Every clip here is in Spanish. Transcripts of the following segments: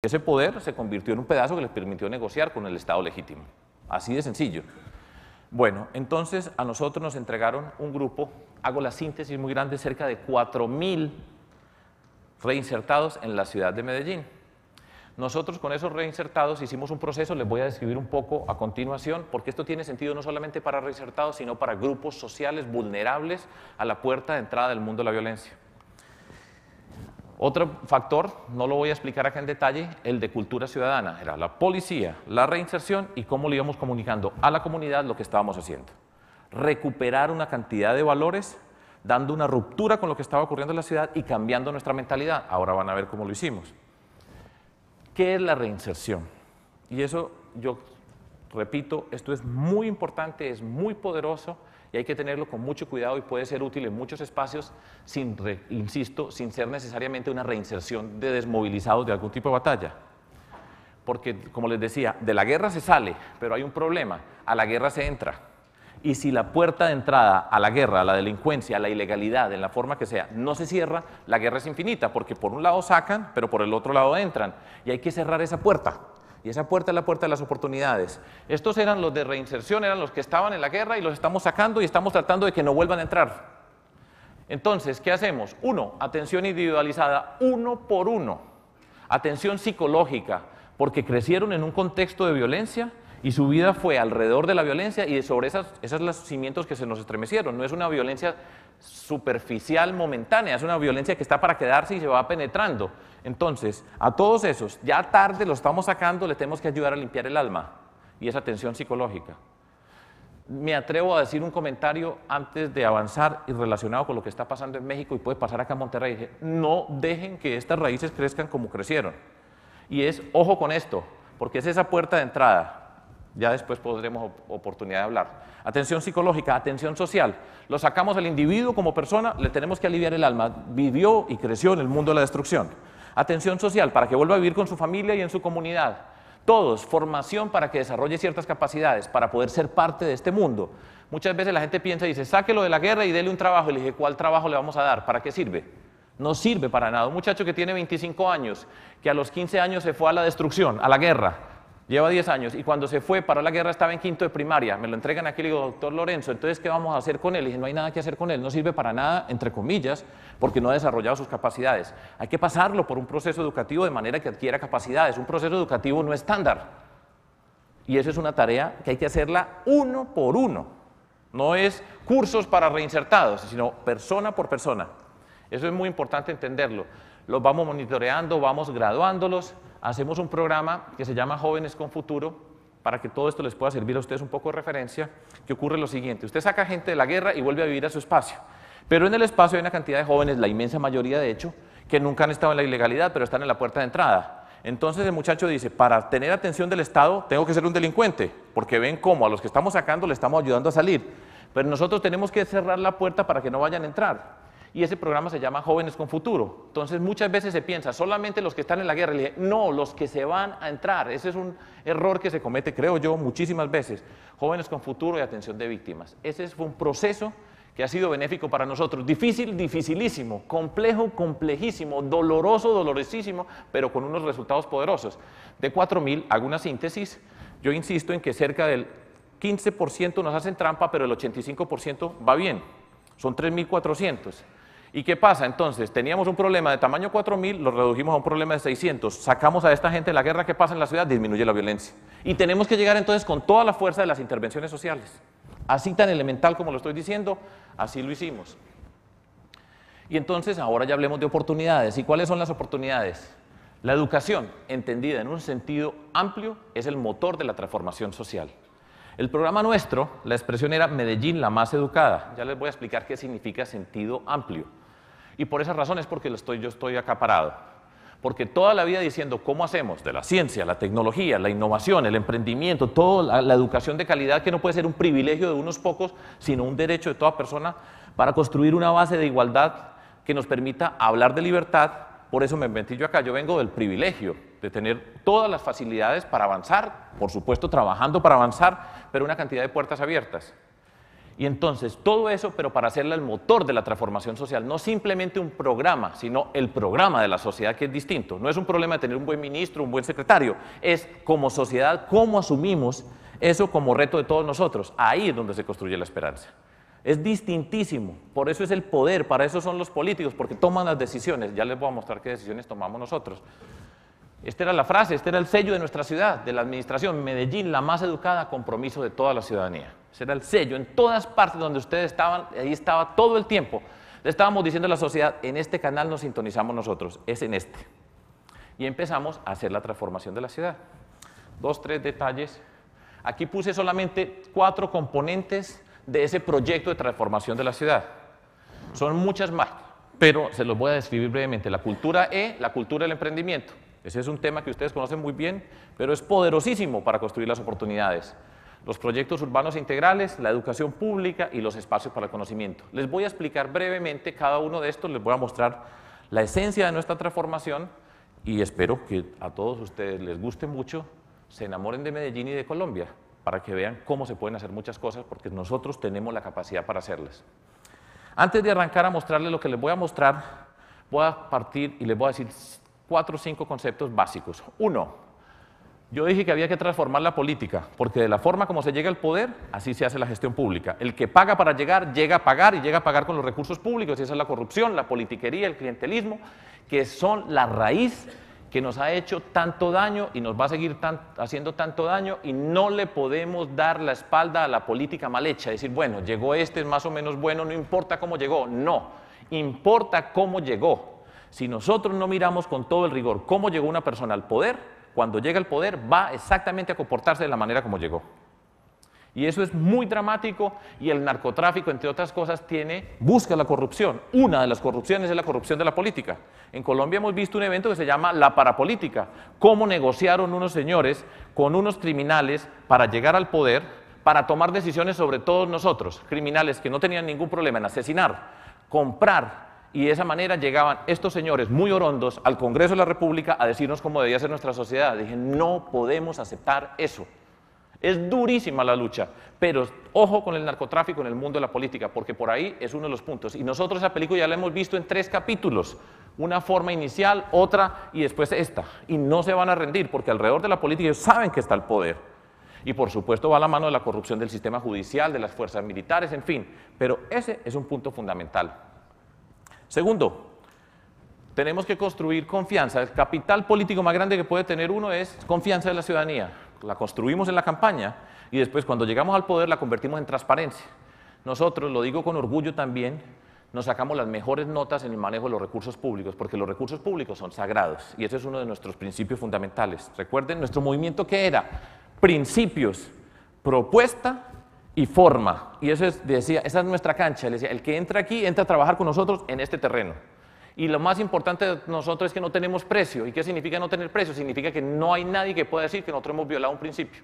Ese poder se convirtió en un pedazo que les permitió negociar con el Estado legítimo. Así de sencillo. Bueno, entonces a nosotros nos entregaron un grupo, hago la síntesis muy grande, cerca de 4.000 reinsertados en la ciudad de Medellín. Nosotros con esos reinsertados hicimos un proceso, les voy a describir un poco a continuación, porque esto tiene sentido no solamente para reinsertados, sino para grupos sociales vulnerables a la puerta de entrada del mundo de la violencia. Otro factor, no lo voy a explicar acá en detalle, el de cultura ciudadana, era la policía, la reinserción y cómo le íbamos comunicando a la comunidad lo que estábamos haciendo. Recuperar una cantidad de valores, dando una ruptura con lo que estaba ocurriendo en la ciudad y cambiando nuestra mentalidad. Ahora van a ver cómo lo hicimos. ¿Qué es la reinserción? Y eso, yo repito, esto es muy importante, es muy poderoso y hay que tenerlo con mucho cuidado y puede ser útil en muchos espacios, insisto, sin ser necesariamente una reinserción de desmovilizados de algún tipo de batalla. Porque, como les decía, de la guerra se sale, pero hay un problema, a la guerra se entra. Y si la puerta de entrada a la guerra, a la delincuencia, a la ilegalidad, en la forma que sea, no se cierra, la guerra es infinita, porque por un lado sacan, pero por el otro lado entran. Y hay que cerrar esa puerta. Y esa puerta es la puerta de las oportunidades. Estos eran los de reinserción, eran los que estaban en la guerra y los estamos sacando y estamos tratando de que no vuelvan a entrar. Entonces, ¿qué hacemos? Uno, atención individualizada, uno por uno. Atención psicológica, porque crecieron en un contexto de violencia y su vida fue alrededor de la violencia y sobre esos los cimientos que se nos estremecieron. No es una violencia superficial, momentánea, es una violencia que está para quedarse y se va penetrando. Entonces, a todos esos, ya tarde los estamos sacando, le tenemos que ayudar a limpiar el alma y esa atención psicológica. Me atrevo a decir un comentario antes de avanzar y relacionado con lo que está pasando en México y puede pasar acá en Monterrey. Dije, no dejen que estas raíces crezcan como crecieron. Y es, ojo con esto, porque es esa puerta de entrada. Ya después podremos oportunidad de hablar. Atención psicológica, atención social. Lo sacamos al individuo como persona, le tenemos que aliviar el alma. Vivió y creció en el mundo de la destrucción. Atención social, para que vuelva a vivir con su familia y en su comunidad. Todos, formación para que desarrolle ciertas capacidades, para poder ser parte de este mundo. Muchas veces la gente piensa y dice, sáquelo de la guerra y dele un trabajo. Y le dije, ¿cuál trabajo le vamos a dar? ¿Para qué sirve? No sirve para nada. Un muchacho que tiene 25 años, que a los 15 años se fue a la destrucción, a la guerra, lleva 10 años y cuando se fue para la guerra estaba en quinto de primaria, me lo entregan aquí y le digo, doctor Lorenzo, entonces ¿qué vamos a hacer con él? Y dije, no hay nada que hacer con él, no sirve para nada, entre comillas, porque no ha desarrollado sus capacidades. Hay que pasarlo por un proceso educativo de manera que adquiera capacidades, un proceso educativo no estándar. Y eso es una tarea que hay que hacerla uno por uno. No es cursos para reinsertados, sino persona por persona. Eso es muy importante entenderlo. Los vamos monitoreando, vamos graduándolos. Hacemos un programa que se llama Jóvenes con Futuro, para que todo esto les pueda servir a ustedes un poco de referencia, que ocurre lo siguiente. Usted saca gente de la guerra y vuelve a vivir a su espacio. Pero en el espacio hay una cantidad de jóvenes, la inmensa mayoría de hecho, que nunca han estado en la ilegalidad, pero están en la puerta de entrada. Entonces el muchacho dice, para tener atención del Estado tengo que ser un delincuente, porque ven cómo a los que estamos sacando le estamos ayudando a salir. Pero nosotros tenemos que cerrar la puerta para que no vayan a entrar. Y ese programa se llama Jóvenes con Futuro. Entonces muchas veces se piensa, solamente los que están en la guerra. Le dije, no, los que se van a entrar. Ese es un error que se comete, creo yo, muchísimas veces. Jóvenes con Futuro y atención de víctimas. Ese fue un proceso que ha sido benéfico para nosotros. Difícil, dificilísimo. Complejo, complejísimo. Doloroso, dolorosísimo, pero con unos resultados poderosos. De 4.000, hago una síntesis. Yo insisto en que cerca del 15% nos hacen trampa, pero el 85% va bien. Son 3.400. ¿Y qué pasa? Entonces, teníamos un problema de tamaño 4.000, lo redujimos a un problema de 600. Sacamos a esta gente de la guerra, ¿qué pasa en la ciudad? Disminuye la violencia. Y tenemos que llegar entonces con toda la fuerza de las intervenciones sociales. Así tan elemental como lo estoy diciendo, así lo hicimos. Y entonces, ahora ya hablemos de oportunidades. ¿Y cuáles son las oportunidades? La educación, entendida en un sentido amplio, es el motor de la transformación social. El programa nuestro, la expresión era Medellín la más educada. Ya les voy a explicar qué significa sentido amplio. Y por esa razón es porque yo estoy acá parado. Porque toda la vida diciendo cómo hacemos de la ciencia, la tecnología, la innovación, el emprendimiento, toda la educación de calidad que no puede ser un privilegio de unos pocos, sino un derecho de toda persona para construir una base de igualdad que nos permita hablar de libertad. Por eso me metí yo acá, yo vengo del privilegio de tener todas las facilidades para avanzar, por supuesto trabajando para avanzar, pero una cantidad de puertas abiertas. Y entonces todo eso, pero para hacerla el motor de la transformación social, no simplemente un programa, sino el programa de la sociedad, que es distinto. No es un problema de tener un buen ministro, un buen secretario, es como sociedad cómo asumimos eso como reto de todos nosotros. Ahí es donde se construye la esperanza. Es distintísimo, por eso es el poder, para eso son los políticos, porque toman las decisiones. Ya les voy a mostrar qué decisiones tomamos nosotros. Esta era la frase, este era el sello de nuestra ciudad, de la administración. Medellín, la más educada, compromiso de toda la ciudadanía. Ese era el sello. En todas partes donde ustedes estaban, ahí estaba todo el tiempo. Le estábamos diciendo a la sociedad, en este canal nos sintonizamos nosotros, es en este. Y empezamos a hacer la transformación de la ciudad. 2, 3 detalles. Aquí puse solamente 4 componentes de ese proyecto de transformación de la ciudad. Son muchas más, pero se los voy a describir brevemente. La cultura la cultura del emprendimiento. Ese es un tema que ustedes conocen muy bien, pero es poderosísimo para construir las oportunidades. Los proyectos urbanos integrales, la educación pública y los espacios para el conocimiento. Les voy a explicar brevemente cada uno de estos, les voy a mostrar la esencia de nuestra transformación y espero que a todos ustedes les guste mucho, se enamoren de Medellín y de Colombia, para que vean cómo se pueden hacer muchas cosas, porque nosotros tenemos la capacidad para hacerlas. Antes de arrancar a mostrarles lo que les voy a mostrar, voy a partir y les voy a decir 4 o 5 conceptos básicos. 1, yo dije que había que transformar la política, porque de la forma como se llega al poder, así se hace la gestión pública. El que paga para llegar, llega a pagar y llega a pagar con los recursos públicos, y esa es la corrupción, la politiquería, el clientelismo, que son la raíz que nos ha hecho tanto daño y nos va a seguir haciendo tanto daño, y no le podemos dar la espalda a la política mal hecha, decir, bueno, llegó este, es más o menos bueno, no importa cómo llegó. No, importa cómo llegó. Si nosotros no miramos con todo el rigor cómo llegó una persona al poder, cuando llega al poder va exactamente a comportarse de la manera como llegó. Y eso es muy dramático, y el narcotráfico, entre otras cosas, busca la corrupción. Una de las corrupciones es la corrupción de la política. En Colombia hemos visto un evento que se llama la parapolítica, cómo negociaron unos señores con unos criminales para llegar al poder, para tomar decisiones sobre todos nosotros, criminales que no tenían ningún problema en asesinar, comprar, y de esa manera llegaban estos señores muy orondos al Congreso de la República a decirnos cómo debía ser nuestra sociedad. Dije, no podemos aceptar eso. Es durísima la lucha, pero ojo con el narcotráfico en el mundo de la política, porque por ahí es uno de los puntos. Y nosotros esa película ya la hemos visto en 3 capítulos, una forma inicial, otra y después esta. Y no se van a rendir, porque alrededor de la política ellos saben que está el poder. Y por supuesto va a la mano de la corrupción del sistema judicial, de las fuerzas militares, en fin. Pero ese es un punto fundamental. Segundo, tenemos que construir confianza. El capital político más grande que puede tener uno es confianza de la ciudadanía. La construimos en la campaña y después cuando llegamos al poder la convertimos en transparencia. Nosotros, lo digo con orgullo también, nos sacamos las mejores notas en el manejo de los recursos públicos, porque los recursos públicos son sagrados y ese es uno de nuestros principios fundamentales. Recuerden nuestro movimiento, ¿qué era? Principios, propuesta y forma. Y eso decía, esa es nuestra cancha. Le decía, el que entra aquí, entra a trabajar con nosotros en este terreno. Y lo más importante de nosotros es que no tenemos precio. ¿Y qué significa no tener precio? Significa que no hay nadie que pueda decir que nosotros hemos violado un principio.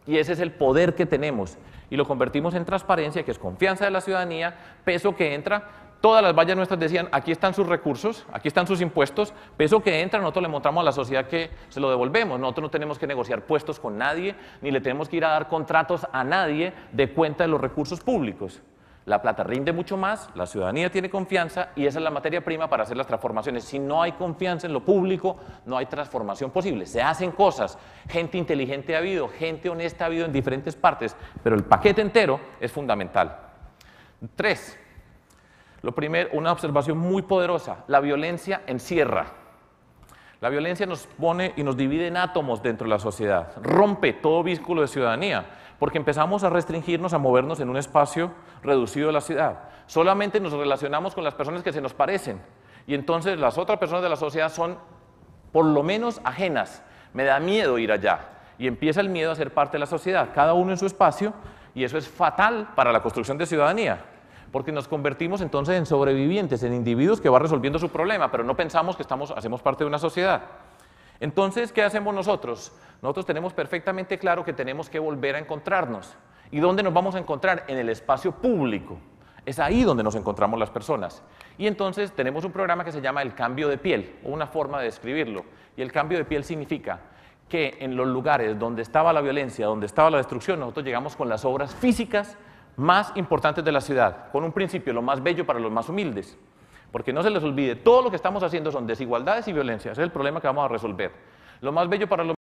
Y ese es el poder que tenemos. Y lo convertimos en transparencia, que es confianza de la ciudadanía, peso que entra. Todas las vallas nuestras decían, aquí están sus recursos, aquí están sus impuestos, peso que entra, nosotros le mostramos a la sociedad que se lo devolvemos. Nosotros no tenemos que negociar puestos con nadie, ni le tenemos que ir a dar contratos a nadie de cuenta de los recursos públicos. La plata rinde mucho más, la ciudadanía tiene confianza y esa es la materia prima para hacer las transformaciones. Si no hay confianza en lo público, no hay transformación posible. Se hacen cosas, gente inteligente ha habido, gente honesta ha habido en diferentes partes, pero el paquete entero es fundamental. 3. Lo primero, una observación muy poderosa, la violencia encierra. La violencia nos pone y nos divide en átomos dentro de la sociedad, rompe todo vínculo de ciudadanía, porque empezamos a restringirnos a movernos en un espacio reducido de la ciudad. Solamente nos relacionamos con las personas que se nos parecen, y entonces las otras personas de la sociedad son por lo menos ajenas. Me da miedo ir allá, y empieza el miedo a ser parte de la sociedad, cada uno en su espacio, y eso es fatal para la construcción de ciudadanía. Porque nos convertimos entonces en sobrevivientes, en individuos que van resolviendo su problema, pero no pensamos que hacemos parte de una sociedad. Entonces, ¿qué hacemos nosotros? Nosotros tenemos perfectamente claro que tenemos que volver a encontrarnos. ¿Y dónde nos vamos a encontrar? En el espacio público. Es ahí donde nos encontramos las personas. Y entonces tenemos un programa que se llama el cambio de piel, o una forma de describirlo. Y el cambio de piel significa que en los lugares donde estaba la violencia, donde estaba la destrucción, nosotros llegamos con las obras físicas más importantes de la ciudad, con un principio, lo más bello para los más humildes. Porque no se les olvide, todo lo que estamos haciendo son desigualdades y violencia, ese es el problema que vamos a resolver. Lo más bello para los